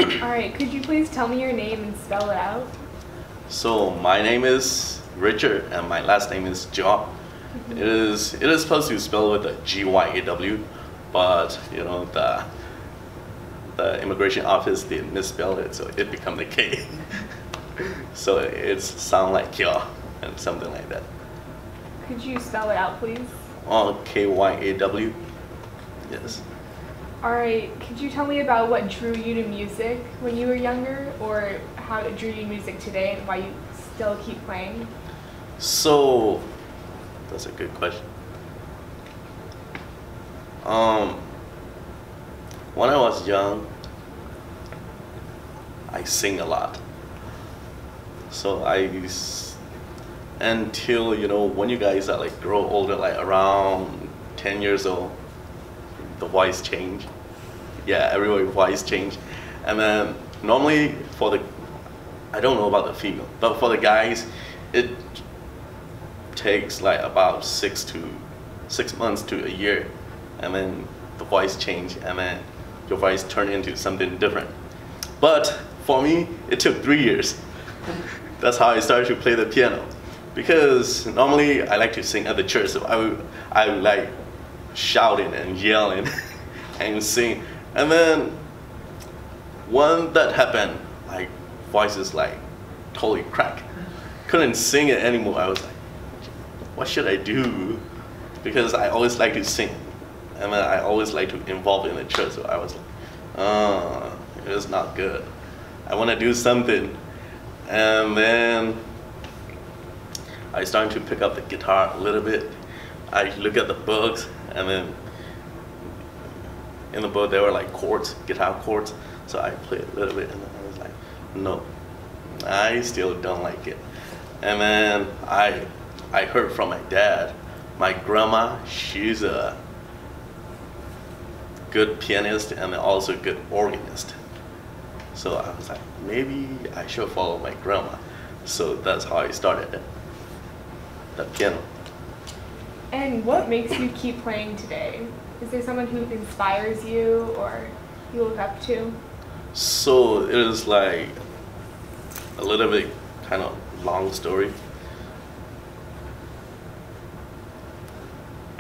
All right, could you please tell me your name and spell it out? So my name is Richard and my last name is Kyaw. It is supposed to spell with a Gyaw, but you know the immigration office did misspell it, so it became the K. So it sounds like Kyaw and something like that. Could you spell it out, please? Oh, Kyaw. Yes. All right, could you tell me about what drew you to music when you were younger, or how it drew you to music today and why you still keep playing? So that's a good question. When I was young, I sing a lot. So until, you know, when you guys are like grow older, like around 10 years old, the voice change. Yeah, everybody's voice change. And then normally I don't know about the female, but for the guys, it takes like about 6 months to a year, and then the voice change, and then your voice turn into something different. But for me, it took 3 years. That's how I started to play the piano. Because normally I like to sing at the church, so I would like shouting and yelling and sing. And then when that happened, my voice is like totally cracked. Couldn't sing it anymore. I was like, what should I do? Because I always like to sing, and then I always like to involve in the church. So I was like, oh, it's not good. I want to do something. And then I started to pick up the guitar a little bit. I look at the books, and then in the book there were like chords, guitar chords. So I played a little bit, and then I was like, no, I still don't like it. And then I heard from my dad. My grandma, she's a good pianist and also a good organist. So I was like, maybe I should follow my grandma. So that's how I started the piano. And what makes you keep playing today? Is there someone who inspires you or you look up to? So it is like a little bit kind of long story.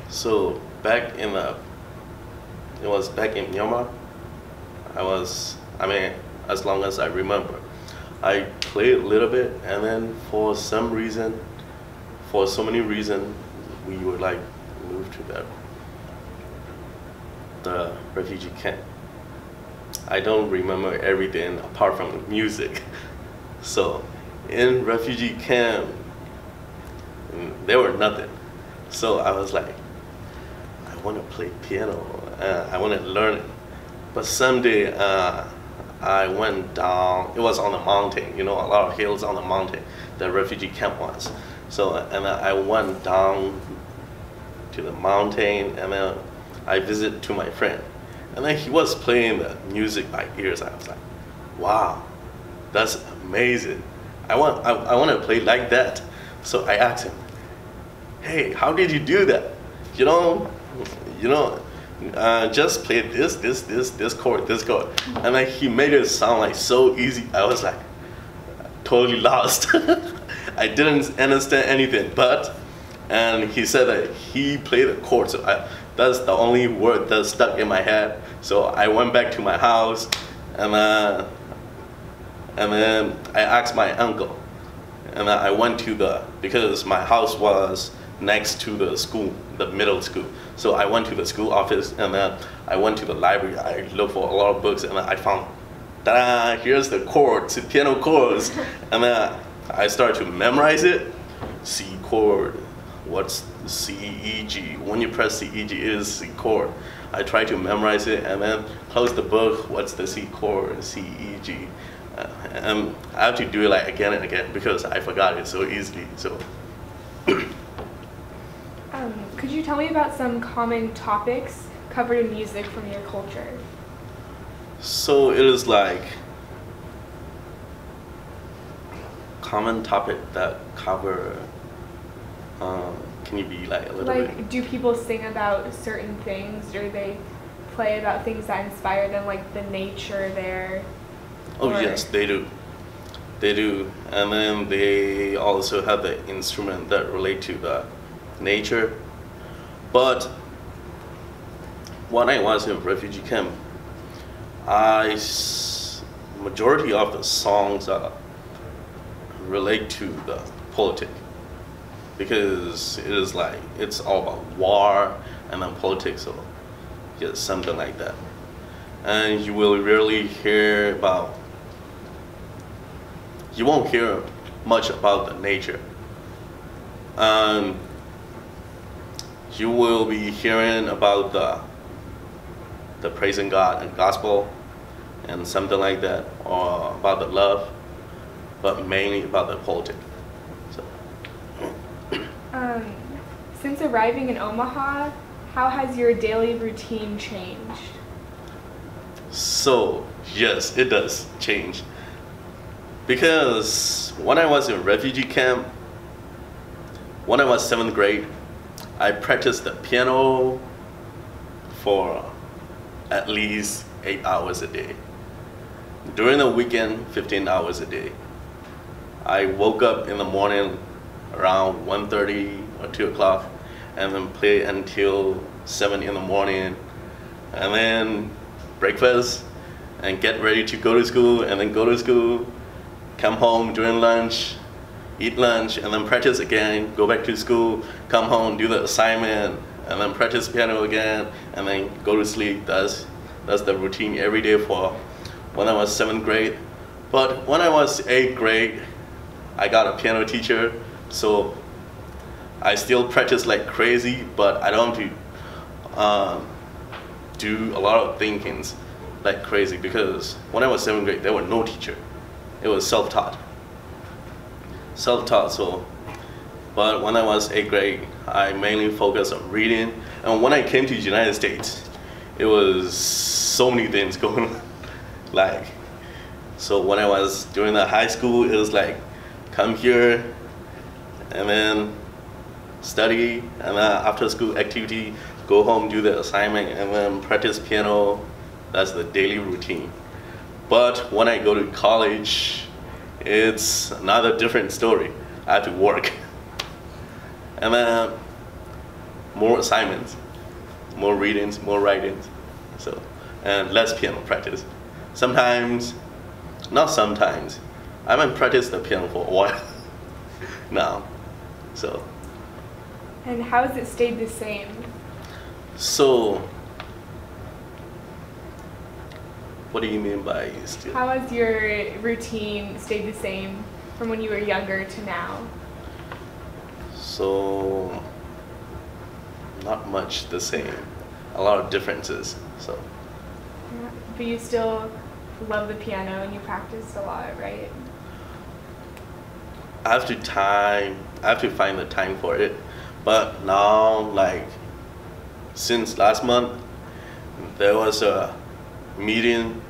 So back in Myanmar, as long as I remember, I played a little bit, and then for so many reasons, we were like moved to the refugee camp. I don't remember everything apart from the music. So in refugee camp, there were nothing. So I was like, I want to play piano. I want to learn it. But someday I went down. It was on the mountain. You know, a lot of hills on the mountain. The refugee camp was. So and I went down to the mountain, and then I visited to my friend. And then he was playing the music by ears. I was like, wow, that's amazing. I want to play like that. So I asked him, hey, how did you do that? You know, just play this chord. And then he made it sound like so easy. I was like, totally lost. I didn't understand anything, and he said that he played the chord. So that's the only word that stuck in my head. So I went back to my house, and then I asked my uncle, and then I went to because my house was next to the school, the middle school. So I went to the school office, and then I went to the library. I looked for a lot of books, and then I found, ta-da, here's the chords, piano chords. And then I started to memorize it. C chord, what's C, E, G? When you press C, E, G, it is C chord. I tried to memorize it, and then close the book, what's the C chord, C, E, G? And I have to do it like again and again because I forgot it so easily. So. Could you tell me about some common topics covered in music from your culture? So it is like common topic that cover. Can you be like a little bit? Like, do people sing about certain things, or they play about things that inspire them, like the nature there? Oh Or- yes, they do. They do, and then they also have the instrument that relate to the nature. But when I was in refugee camp, majority of the songs relate to the politics because it is like it's all about war and then politics, so yeah, something like that. And you will rarely hear about. You won't hear much about the nature. You will be hearing about the praising God and gospel and something like that, or about the love, but mainly about the politics. So. Since arriving in Omaha, how has your daily routine changed? So yes, it does change. Because when I was in refugee camp, when I was 7th grade, I practiced the piano for at least 8 hours a day. During the weekend, 15 hours a day. I woke up in the morning around 1:30 or 2 o'clock and then play until 7 in the morning, and then breakfast and get ready to go to school, and then go to school, come home during lunch, eat lunch, and then practice again, go back to school, come home, do the assignment, and then practice piano again, and then go to sleep. That's the routine every day for when I was 7th grade. But when I was 8th grade, I got a piano teacher, so I still practice like crazy, but I don't do a lot of thinkings like crazy, because when I was 7th grade, there was no teacher. It was self-taught. So, but when I was 8th grade, I mainly focused on reading. And when I came to the United States, it was so many things going on. Like, so when I was during the high school, it was like, come here, and then study, and then after school activity, go home, do the assignment, and then practice piano. That's the daily routine. But when I go to college, it's another different story. I have to work. And then more assignments, more readings, more writings, so, and less piano practice. Sometimes, not sometimes, I haven't practiced the piano for a while now, so. And how has it stayed the same? So, what do you mean by still? How has your routine stayed the same from when you were younger to now? So, not much the same. A lot of differences, so. Yeah. But you still love the piano and you practice a lot, right? I have to find the time for it. But now, like, since last month, there was a meeting,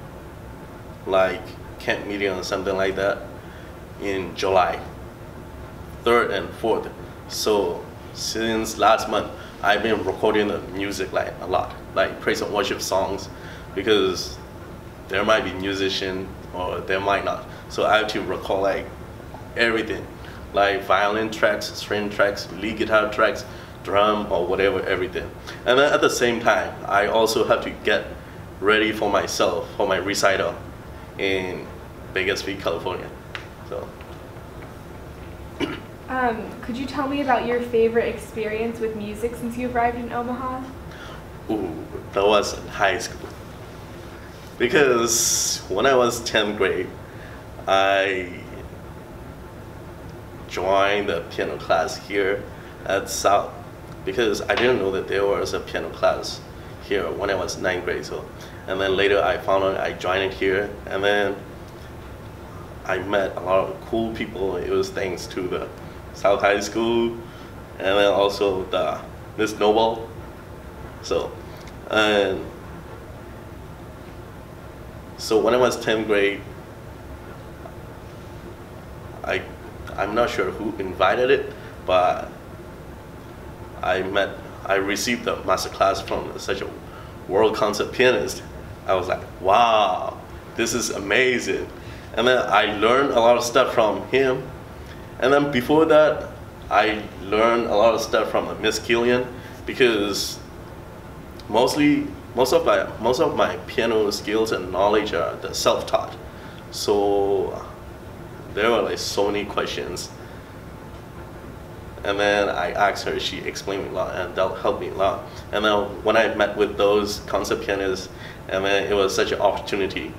like camp meeting or something like that, in July 3rd and 4th. So since last month, I've been recording the music like a lot, like praise and worship songs, because there might be musician or there might not. So I have to record like everything, like violin tracks, string tracks, lead guitar tracks, drum or whatever, everything. And then at the same time, I also have to get ready for myself for my recital in Bakersfield, California. So. Could you tell me about your favorite experience with music since you arrived in Omaha? Ooh, that was in high school. Because when I was 10th grade, I joined the piano class here at South, because I didn't know that there was a piano class here when I was 9th grade. So, and then later I found out, I joined it here, and then I met a lot of cool people. It was thanks to the South High School, and then also the Miss Noble. So, and so when I was 10th grade, I'm not sure who invited it, but I received the master class from such a world concert pianist. I was like, wow, this is amazing. And then I learned a lot of stuff from him. And then before that, I learned a lot of stuff from Miss Killian, because most of my piano skills and knowledge are the self-taught. So there were like so many questions. And then I asked her, she explained me a lot, and that helped me a lot. And then when I met with those concert pianists, and then it was such an opportunity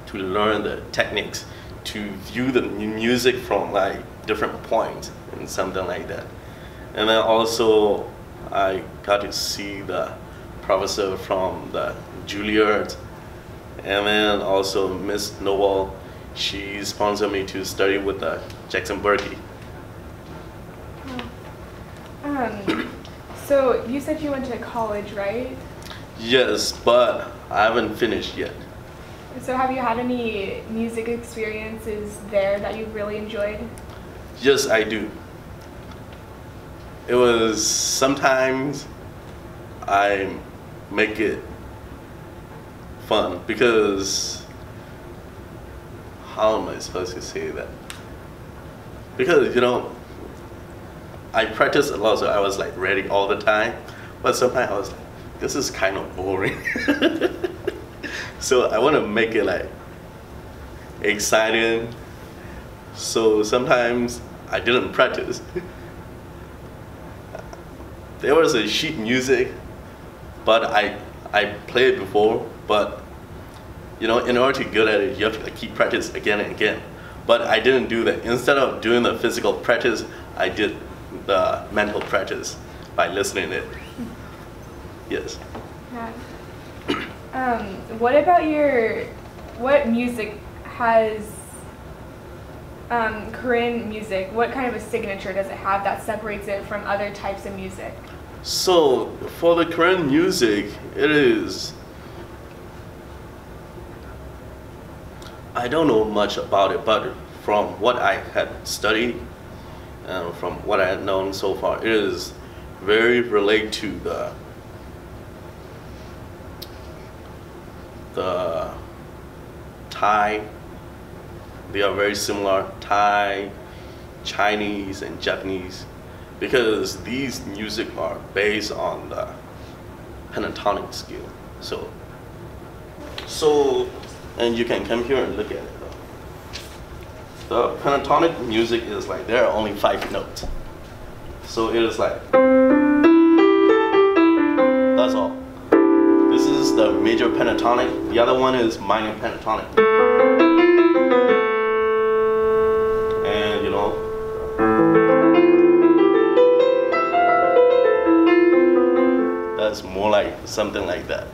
to learn the techniques, to view the music from like different points and something like that. And then also I got to see the professor from the Juilliard, and then also Miss Noel, she sponsored me to study with the Jackson Berkeley. So you said you went to college, right? Yes, but I haven't finished yet. So have you had any music experiences there that you've really enjoyed? Yes, I do. It was sometimes I make it fun, because how am I supposed to say that? Because, you know, I practiced a lot, so I was like ready all the time. But sometimes I was like, this is kind of boring. So I want to make it like exciting. So sometimes I didn't practice. There was a sheet music, but I played before, but you know, in order to get good at it, you have to like keep practice again and again. But I didn't do that. Instead of doing the physical practice, I did the mental practice by listening to it. Yes. Yeah. What about what music has, Korean music, what kind of a signature does it have that separates it from other types of music? So for the Korean music, it is, I don't know much about it, but from what I had studied and from what I had known so far, it is very related to the Thai. They are very similar, Thai, Chinese, and Japanese, because these music are based on the pentatonic scale. So, and you can come here and look at it. The pentatonic music is like, there are only 5 notes. So it is like, that's all. This is the major pentatonic. The other one is minor pentatonic. And you know, that's more like something like that.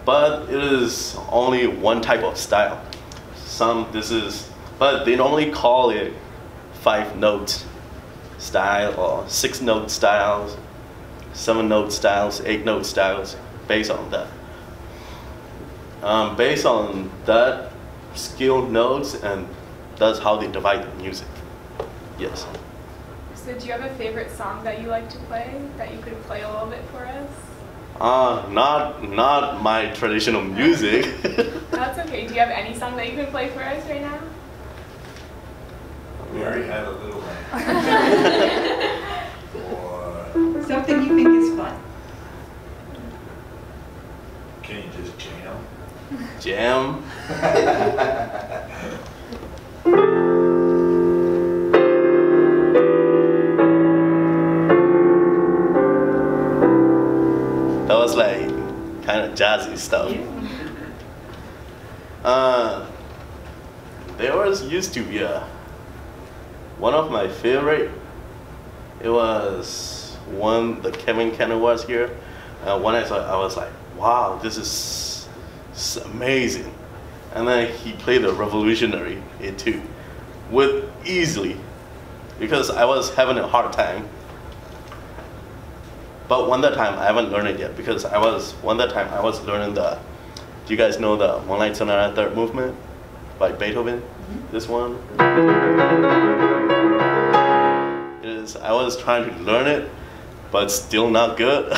But it is only one type of style. But they normally call it 5-note style or 6-note styles, 7-note styles, 8-note styles, based on that. Based on that scale notes, and that's how they divide the music. Yes. So do you have a favorite song that you like to play, that you could play a little bit for us? Not my traditional music. That's okay. Do you have any song that you can play for us right now? We already had a little one. Something you think is fun. Can you just jam? Jam? That was like kind of jazzy stuff. There used to be one of my favorite. It was one that Kevin Kenner was here. When I saw it, I was like, wow, this is amazing. And then he played the Revolutionary it too, with easily, because I was having a hard time. But one that time I haven't learned it yet, because I was learning the. Do you guys know the Moonlight Sonata Third Movement by Beethoven? Mm-hmm. This one. I was trying to learn it, but still not good,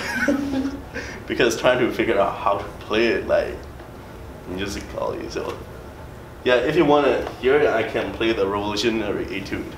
because trying to figure out how to play it, like musically. So yeah, if you want to hear it, I can play the Revolutionary Etude.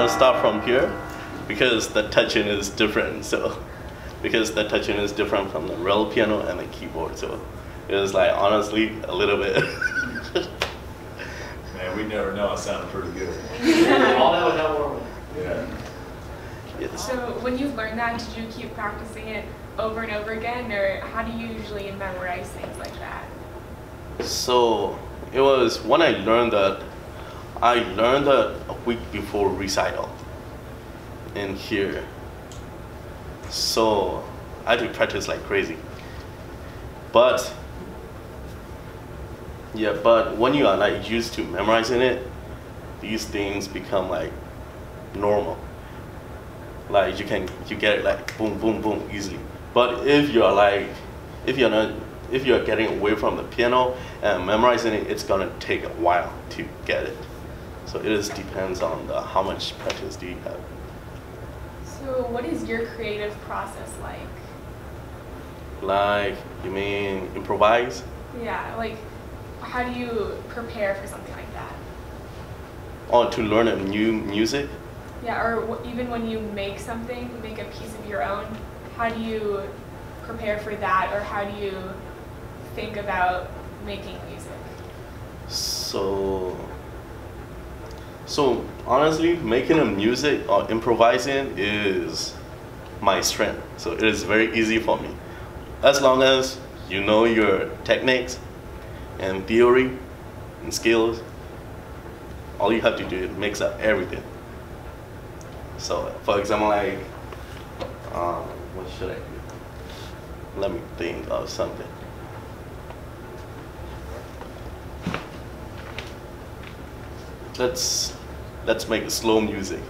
Start from here because the touching is different. So because the touching is different from the real piano and the keyboard, so it was like honestly a little bit. Man, we never know. It sounded pretty good. All that without warming. Yeah. Yes. So when you learned that, did you keep practicing it over and over again, or how do you usually memorize things like that? So it was when I learned that a week before recital in here. So I had to practice like crazy. But yeah, but when you are like used to memorizing it, these things become like normal. Like you get it like boom, boom, boom easily. But if you're getting away from the piano and memorizing it, it's gonna take a while to get it. So it just depends on how much practice do you have. So what is your creative process like? Like, you mean improvise? Yeah, like how do you prepare for something like that? Or to learn a new music? Yeah, or even when you make something, make a piece of your own, how do you prepare for that, or how do you think about making music? So honestly, making a music or improvising is my strength. So it is very easy for me. As long as you know your techniques and theory and skills, all you have to do is mix up everything. So for example, like, what should I do? Let me think of something. Let's make slow music.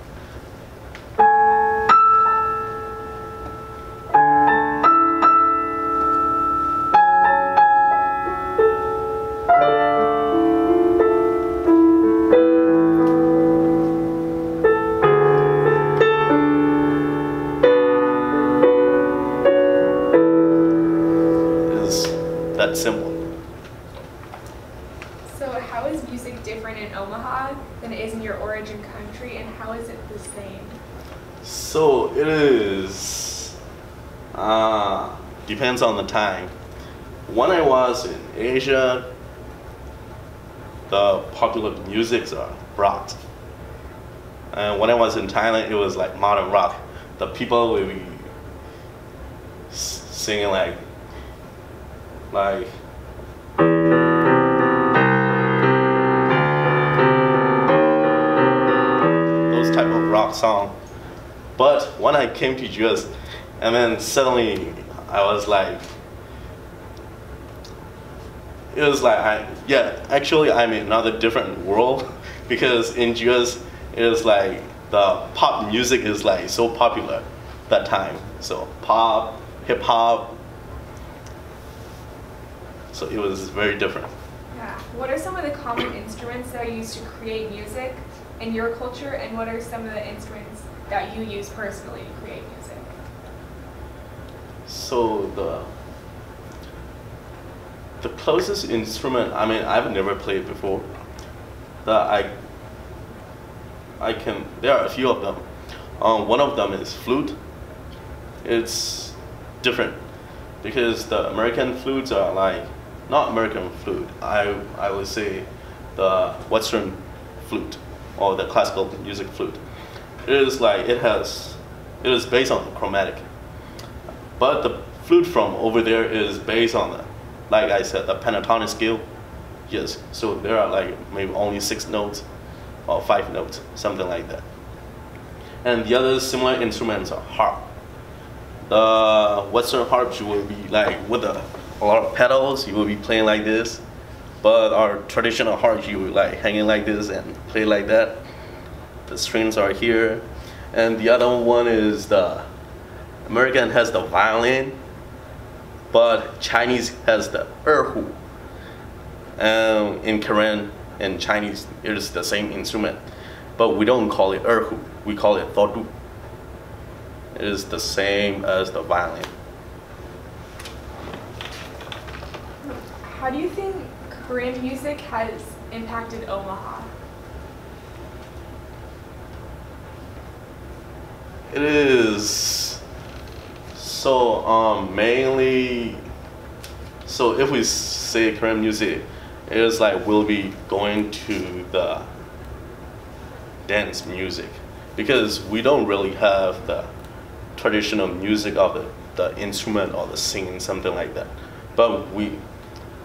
It's that simple. So how is music different in Omaha than it is in your origin country, and how is it the same? So it is, depends on the time. When I was in Asia, the popular musics are rock. And when I was in Thailand, it was like modern rock. The people will be singing like type of rock song. But when I came to US, and then suddenly I was like, it was like, actually I'm in another different world, because in US it is like the pop music is like so popular, that time. So pop, hip hop. So it was very different. Yeah. What are some of the common instruments that are used to create music in your culture, and what are some of the instruments that you use personally to create music? So the closest instrument, I mean, I've never played before, that I can, there are a few of them. One of them is flute. It's different because the American flutes are like, not American flute, I would say the Western flute or the classical music flute. It is like, it is based on chromatic. But the flute from over there is based on the, like I said, the pentatonic scale. Yes, so there are like maybe only 6 notes or 5 notes, something like that. And the other similar instruments are harp. The Western harps will be like with a lot of pedals, you will be playing like this. But our traditional harps, you will like hanging like this and play like that. The strings are here. And the other one is the American has the violin, but Chinese has the erhu. In Korean and Chinese, it is the same instrument, but we don't call it erhu, we call it thodu. It is the same as the violin. How do you think Korean music has impacted Omaha? It is so mainly, so if we say Korean music, it is like we'll be going to the dance music because we don't really have the traditional music of the instrument or the singing, something like that. But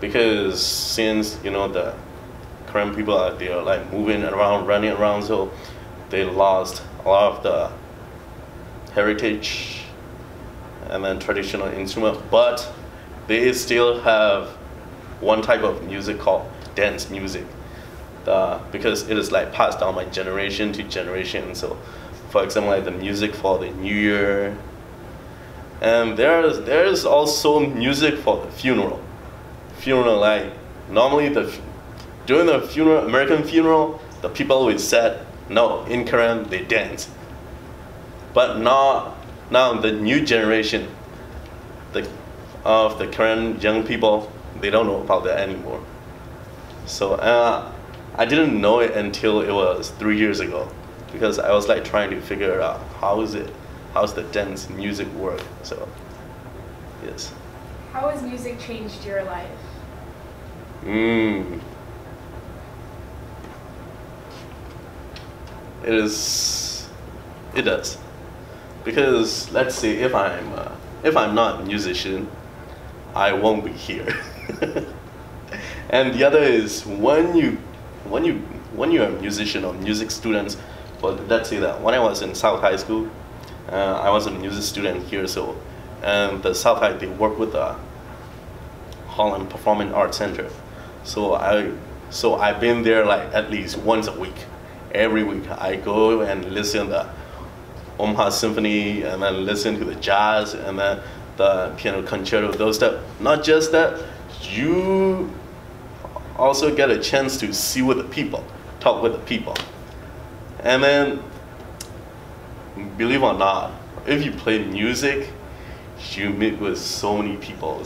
because since the Korean people they are like moving around, running around, so they lost a lot of the heritage and then traditional instrument, but they still have one type of music called dance music, because it is like passed down by generation to generation. So for example, like the music for the New Year, and there's also music for the funeral. Like normally during the funeral, American funeral, the people will say no, in Korean they dance. But now the new generation of the Korean young people, they don't know about that anymore. So I didn't know it until it was 3 years ago, because I was like trying to figure out how's the dance music work. So yes. How has music changed your life? It does. Because let's say if I'm not a musician, I won't be here. And the other is when you're a musician or music students, but let's say that when I was in South High School, I was a music student here, so and the South High, they work with the Holland Performing Arts Center. So I've been there like at least once a week. Every week I go and listen to the Omaha Symphony, and then listen to the jazz, and then the piano concerto, those stuff. Not just that, you also get a chance to see with the people, talk with the people. And then, believe it or not, if you play music, you meet with so many people,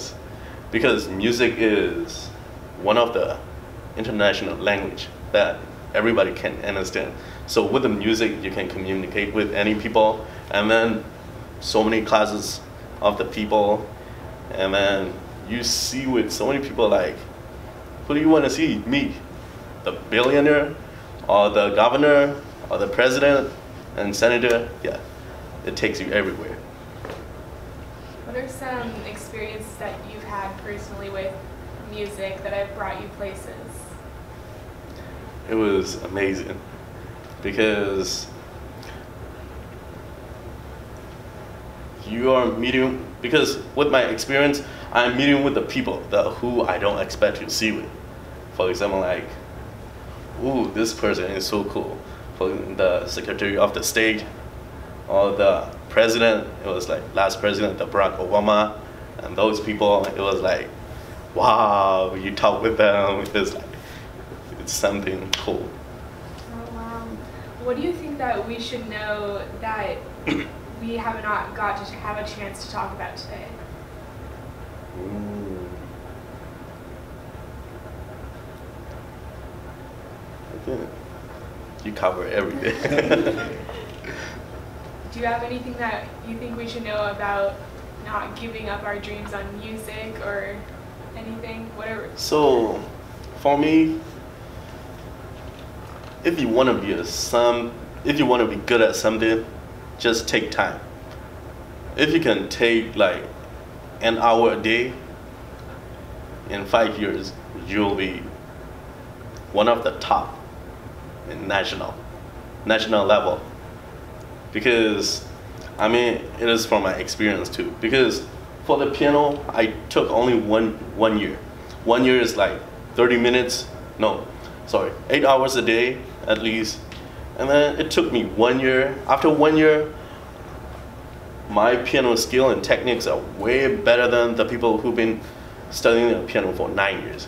because music is one of the international language that everybody can understand. So with the music, you can communicate with any people, and then so many classes of the people, and then you see with so many people, like, who do you want to see? Meet the billionaire, or the governor, or the president, and senator. Yeah, it takes you everywhere. What are some experiences that you've had personally with music that have brought you places? It was amazing, because you are meeting, because with my experience, I'm meeting with the people who I don't expect to see with. For example, like, ooh, this person is so cool. For the Secretary of the State, or the president, it was like last president, the Barack Obama, and those people, it was like, wow, you talk with them, it's like, it's something cool. Oh, wow. What do you think that we should know that we have not got to have a chance to talk about today? I think you cover everything. Do you have anything that you think we should know about not giving up our dreams on music or anything, whatever? So, for me, if you want to be good at something, just take time. If you can take like an hour a day, in 5 years, you'll be one of the top in national level. Because, I mean, it is from my experience too. Because for the piano, I took only one year. 1 year is like 30 minutes, 8 hours a day at least. And then it took me 1 year. After 1 year, my piano skill and techniques are way better than the people who've been studying the piano for 9 years.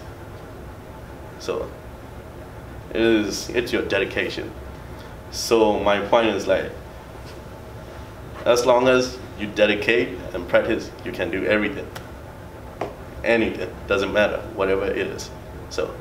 So it's your dedication. So my point is like, as long as you dedicate and practice, you can do everything. Anything, doesn't matter, whatever it is. So